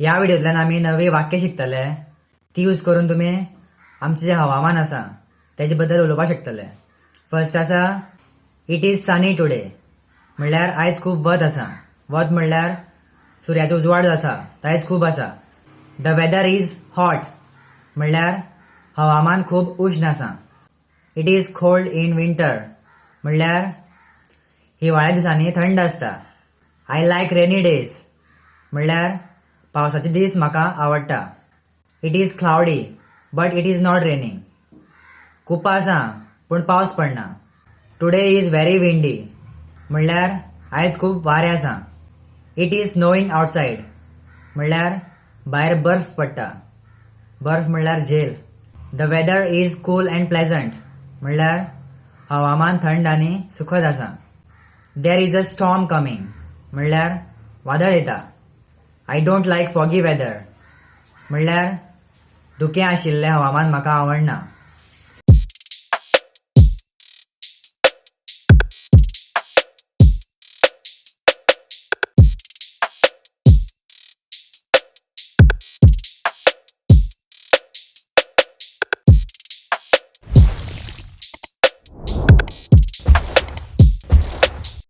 या व्हिडिओतल्यान आम्ही नवी वाक्य शिकतले. ती यूज करून तुम्ही आमचे जे हवामान आसा त्याचे बद्दल उलोवपाक शकतले. फर्स्ट आसा इट इज सनी टुडे, म्हणल्यार आयज खूब वत आसा. वत म्हणल्यार सुर्याचो उजवाड जो आसा तो आयज खूब आसा. द वेदर इज हॉट, म्हणल्यार हवामान खूब उष्ण आसा. It is cold in winter, म्हणल्यार हिवाळ्या दिसांनी थंड आसता. आय लायक रेनी डेज, म्हणल्यार पावसाचे दीस म्हाका आवडटा. It is cloudy but it is not raining, खूप आसा पूण पावस पडना. टुडे इज व्हेरी विंडी, म्हणल्यार आयज खूब वारें आसा. इट इज स्नोईंग आउटसायड, म्हणल्यार भायर बर्फ पडटा. बर्फ म्हणल्यार झेल. The weather is cool and pleasant, म्हणल्यार हवामान थंड आनी सुखद आसा. There is a storm coming, म्हणल्यार वादळ येता. I don't like foggy weather, म्हणल्यार धुकें आशिल्लें हवामान म्हाका आवडना.